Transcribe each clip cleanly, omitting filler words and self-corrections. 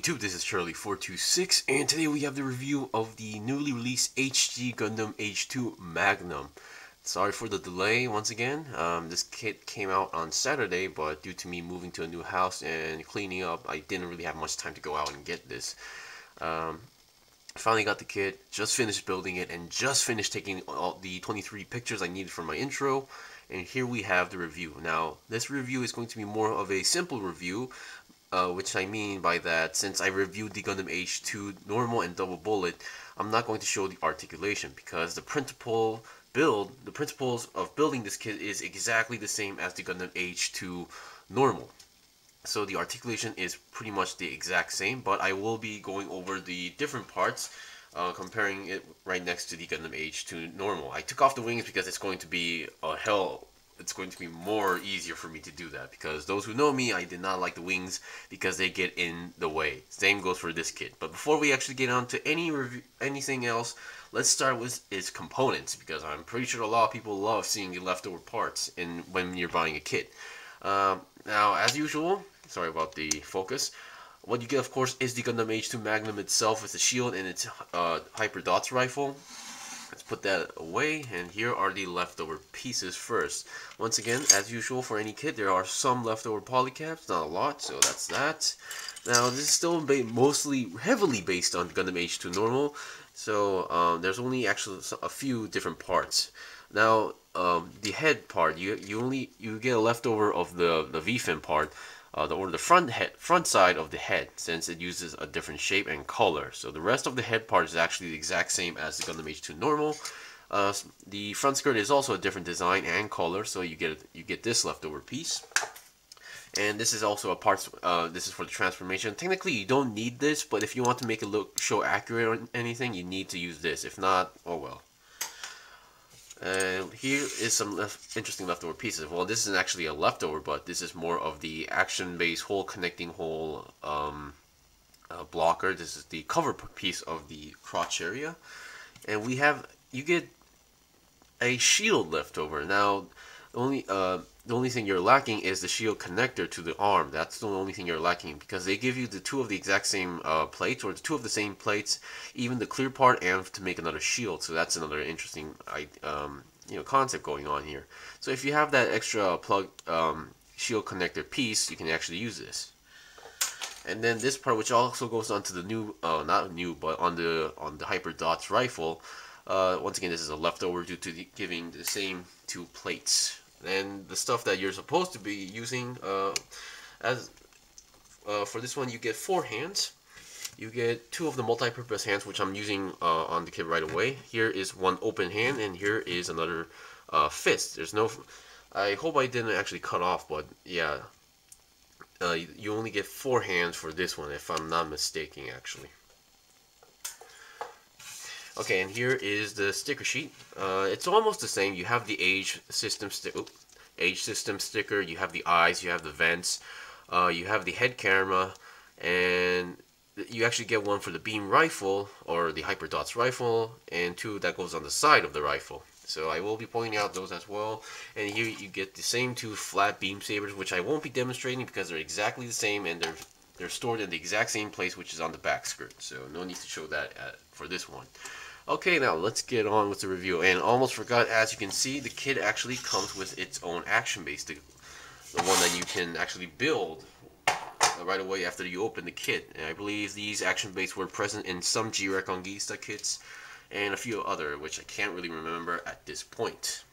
YouTube, this is Charlie426, and today we have the review of the newly released HG Gundam AGE-2 Magnum. Sorry for the delay once again. This kit came out on Saturday, but due to me moving to a new house and cleaning up, I didn't really have much time to go out and get this. Finally got the kit, just finished building it, and just finished taking all the 23 pictures I needed for my intro. And here we have the review. Now, this review is going to be more of a simple review, which I mean by that, since I reviewed the Gundam AGE-2 Normal and Double Bullet, I'm not going to show the articulation because the principles of building this kit is exactly the same as the Gundam AGE-2 Normal. So the articulation is pretty much the exact same, but I will be going over the different parts, comparing it right next to the Gundam AGE-2 Normal. I took off the wings because it's going to be it's going to be more easier for me to do that, because those who know me, I did not like the wings because they get in the way. Same goes for this kit. But before we actually get on to anything else, let's start with its components, because I'm pretty sure a lot of people love seeing the leftover parts when you're buying a kit. Now, as usual, sorry about the focus, what you get, of course, is the Gundam AGE-2 Magnum itself with the shield and its hyper dots rifle. Let's put that away, and here are the leftover pieces first. Once again, as usual for any kit, there are some leftover polycaps, not a lot, so that's that. Now, this is still mostly heavily based on Gundam AGE-2 Normal, so there's only actually a few different parts. Now, the head part, you get a leftover of the V-fin part, or the front side of the head, since it uses a different shape and color. So the rest of the head part is actually the exact same as the Gundam AGE-2 Normal. The front skirt is also a different design and color, so you get this leftover piece. And this is also a part. This is for the transformation. Technically, you don't need this, but if you want to make it show accurate or anything, you need to use this. If not, oh well. And here is some interesting leftover pieces. Well, this isn't actually a leftover, but this is more of the action-based hole connecting hole blocker. This is the cover piece of the crotch area, and you get a shield leftover. Now, the only thing you're lacking is the shield connector to the arm. That's the only thing you're lacking, because they give you the two of the exact same plates, or the two of the same plates, even the clear part, and to make another shield. So that's another interesting concept going on here. So if you have that extra plug shield connector piece, you can actually use this. And then this part, which also goes onto the new, not new, but on the hyper dots rifle. Once again, this is a leftover due to giving the same two plates. And the stuff that you're supposed to be using, for this one, you get 4 hands. You get 2 of the multi-purpose hands, which I'm using on the kit right away. Here is one open hand, and here is another fist. I hope I didn't actually cut off, but yeah, you only get 4 hands for this one, if I'm not mistaken, actually. Okay, and here is the sticker sheet. It's almost the same. You have the age system sticker, you have the eyes, you have the vents, you have the head camera, and you actually get one for the beam rifle, or the hyper dots rifle, and 2 that goes on the side of the rifle. So I will be pointing out those as well. And here you get the same 2 flat beam sabers, which I won't be demonstrating because they're exactly the same, and they're stored in the exact same place, which is on the back skirt. So no need to show that for this one. Okay, now let's get on with the review. And almost forgot, as you can see, the kit actually comes with its own action base, the one that you can actually build right away after you open the kit. And I believe these action bases were present in some G-Reconquista kits and a few other, which I can't really remember at this point.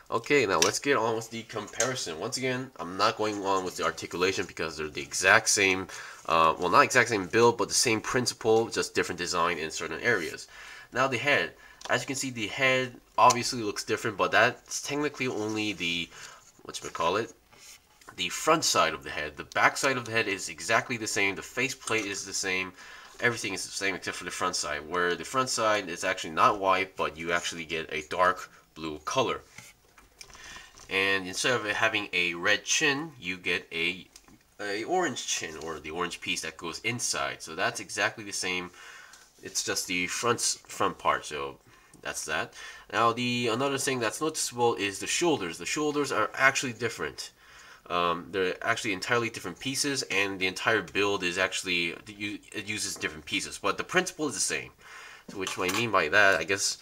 Okay, now let's get on with the comparison. Once again, I'm not going on with the articulation because they're the exact same, well, not exact same build, but the same principle, just different design in certain areas. Now the head, as you can see, the head obviously looks different, but that's technically only the, the front side of the head. The back side of the head is exactly the same, the faceplate is the same, everything is the same except for the front side, where the front side is actually not white, but you actually get a dark blue color. And instead of having a red chin, you get a orange chin, or the orange piece that goes inside. So that's exactly the same. It's just the front part. So that's that. Now another thing that's noticeable is the shoulders. The shoulders are actually different. They're actually entirely different pieces, and the entire build is actually it uses different pieces, but the principle is the same. So which I mean by that, I guess,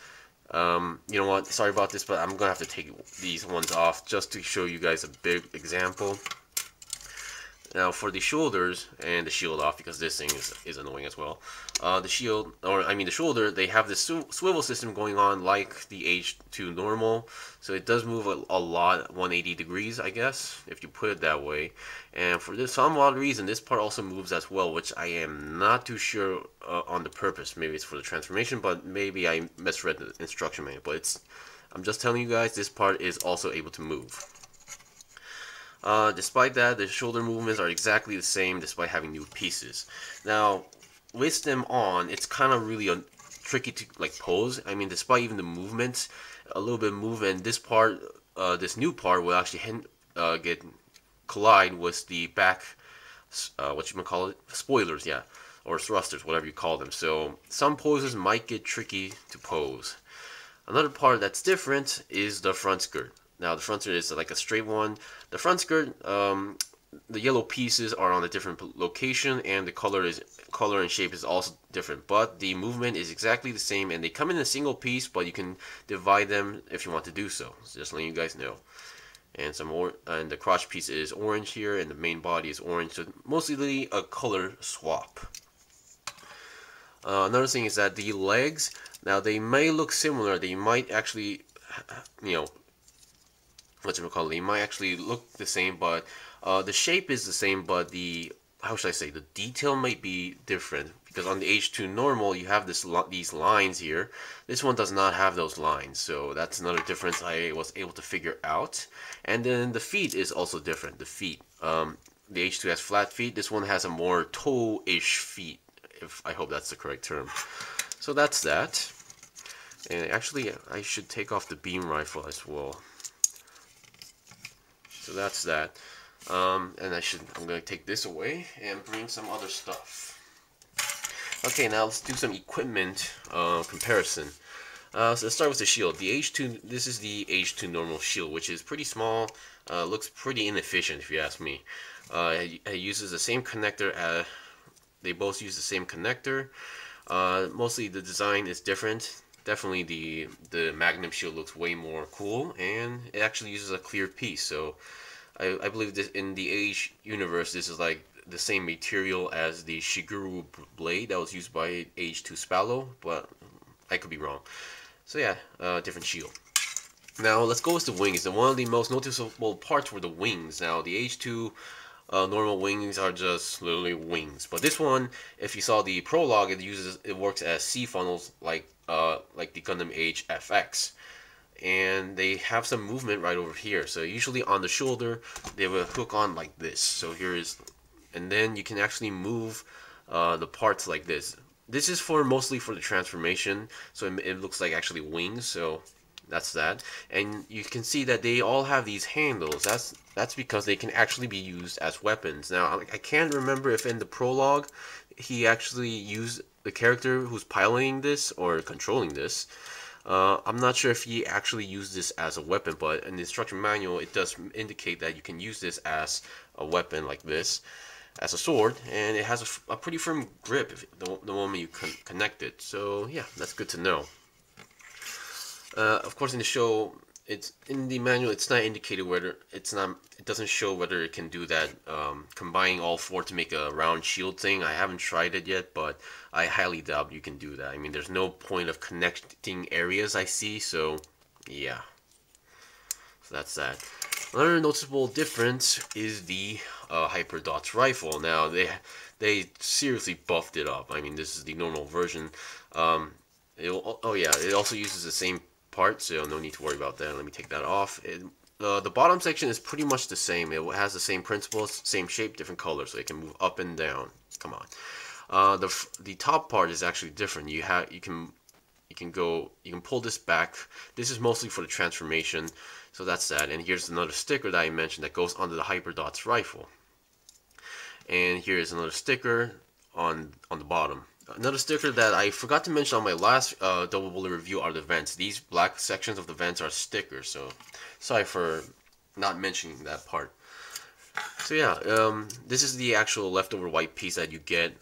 you know what? Sorry about this, but I'm gonna have to take these ones off just to show you guys a big example. Now for the shoulders and the shield off, because this thing is annoying as well. The shield, or I mean the shoulder, they have this swivel system going on like the AGE-2 Normal. So it does move a lot, 180 degrees, I guess, if you put it that way. And for this, some odd reason, this part also moves as well, which I am not too sure on the purpose. Maybe it's for the transformation, but maybe I misread the instruction manual. But I'm just telling you guys, this part is also able to move. Despite that, the shoulder movements are exactly the same despite having new pieces. Now, with them on, it's kind of really tricky to like pose. I mean, despite even the movements, a little bit of movement, this part, this new part will actually collide with the back, what you might call it, spoilers, yeah, or thrusters, whatever you call them. So some poses might get tricky to pose. Another part that's different is the front skirt. Now the front skirt is like a straight one. The front skirt, the yellow pieces are on a different location, and the color and shape is also different. But the movement is exactly the same, and they come in a single piece, but you can divide them if you want to do so. So just letting you guys know. And and the crotch piece is orange here, and the main body is orange. So mostly a color swap. Another thing is that the legs, now they may look similar. They might actually, you know, they might actually look the same, but the shape is the same, but how should I say, the detail might be different, because on the AGE-2 Normal you have these lines here. This one does not have those lines, so that's another difference I was able to figure out. And then the feet is also different. The feet, the AGE-2 has flat feet. This one has a more toe-ish feet, if I hope that's the correct term. So that's that. And actually, I should take off the beam rifle as well. So that's that. And I'm going to take this away and bring some other stuff. Okay, now let's do some equipment comparison. So let's start with the shield. The AGE-2, this is the AGE-2 Normal shield, which is pretty small. Looks pretty inefficient if you ask me. It uses the same connector. They both use the same connector. Mostly the design is different. Definitely the Magnum shield looks way more cool, and it actually uses a clear piece. So I believe this in the Age universe, this is like the same material as the Shigeru blade that was used by AGE-2 Spallo, but I could be wrong. So yeah, different shield. Now let's go with the wings. And one of the most noticeable parts were the wings. Now the AGE-2 normal wings are just literally wings, but this one, if you saw the prologue, it works as C funnels like the Gundam AGE-FX, and they have some movement right over here. So usually on the shoulder they will hook on like this. So and then you can actually move the parts like this. This is mostly for the transformation, so it looks like actually wings. So that's that. And you can see that they all have these handles. That's because they can actually be used as weapons. Now I can't remember if in the prologue he actually used the character who's piloting this or controlling this. I'm not sure if he actually used this as a weapon, but in the instruction manual it does indicate that you can use this as a weapon like this, as a sword, and it has a pretty firm grip the moment you connect it. So yeah, that's good to know. Of course, in the show, in the manual, it's not indicated it doesn't show whether it can do that, combining all four to make a round shield thing. I haven't tried it yet, but I highly doubt you can do that. I mean, there's no point of connecting areas, I see, so yeah. So that's that. Another noticeable difference is the Hyper Dots rifle. Now, they seriously buffed it up. I mean, this is the normal version. Oh yeah, it also uses the same part, so no need to worry about that. Let me take that off. The bottom section is pretty much the same. It has the same principles, same shape, different color, so it can move up and down. Come on. The top part is actually different. You can pull this back. This is mostly for the transformation, so that's that. And here's another sticker that I mentioned that goes onto the Hyper Dots rifle. And here is another sticker on the bottom. Another sticker that I forgot to mention on my last double bullet review are the vents. These black sections of the vents are stickers, so sorry for not mentioning that part. So yeah, this is the actual leftover white piece that you get,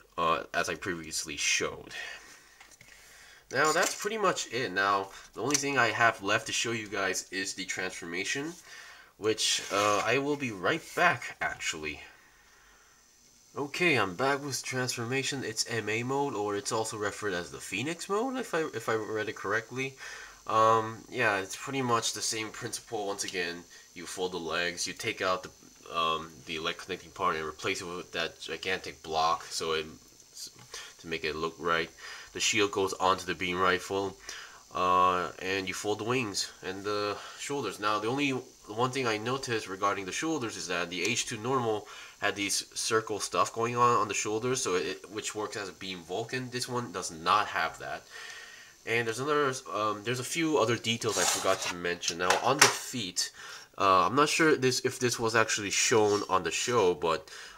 as I previously showed. Now that's pretty much it. Now the only thing I have left to show you guys is the transformation, which I will be right back actually. Okay, I'm back with transformation. It's MA mode, or it's also referred as the Phoenix mode, if I read it correctly. Yeah, it's pretty much the same principle. Once again, you fold the legs, you take out the leg connecting part and replace it with that gigantic block, so it to make it look right. The shield goes onto the beam rifle, and you fold the wings and the shoulders. Now, the only one thing I noticed regarding the shoulders is that the HG-2 Normal had these circle stuff going on the shoulders, so which works as a beam Vulcan. This one does not have that. And there's a few other details I forgot to mention. Now, on the feet, I'm not sure if this was actually shown on the show,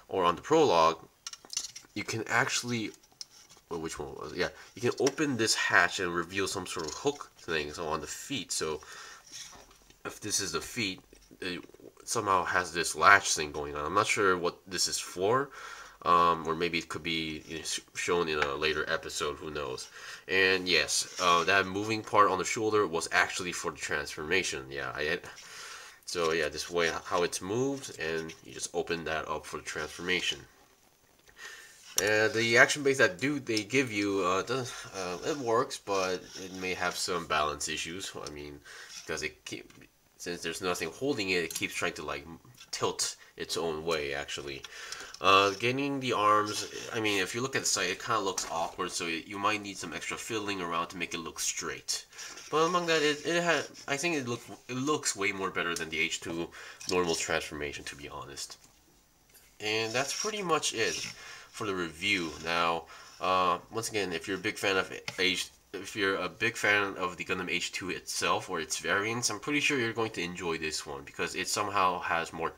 or on the prologue. You can actually, well, which one was it? Yeah, you can open this hatch and reveal some sort of hook thing. So on the feet, so if this is the feet, it somehow has this latch thing going on. I'm not sure what this is for. Or maybe it could be shown in a later episode, who knows. And yes, that moving part on the shoulder was actually for the transformation. Yeah, so yeah, this way how it's moved, and you just open that up for the transformation. And the action base that they give you, it works, but it may have some balance issues. I mean, because since there's nothing holding it, it keeps trying to like tilt its own way actually. Getting the arms, I mean, if you look at the side, it kind of looks awkward, so you might need some extra fiddling around to make it look straight. But among that, I think it looks way more better than the HG-2 Normal transformation, to be honest. And that's pretty much it for the review. Now, once again, if you're a big fan of if you're a big fan of the Gundam AGE-2 itself or its variants, I'm pretty sure you're going to enjoy this one because it somehow has more.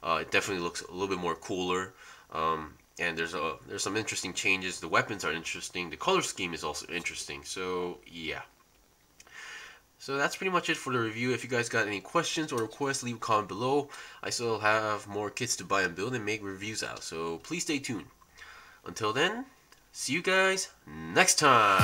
It definitely looks a little bit more cooler, and there's some interesting changes. The weapons are interesting. The color scheme is also interesting. So yeah. So that's pretty much it for the review. If you guys got any questions or requests, leave a comment below. I still have more kits to buy and build and make reviews out. So please stay tuned. Until then, see you guys next time.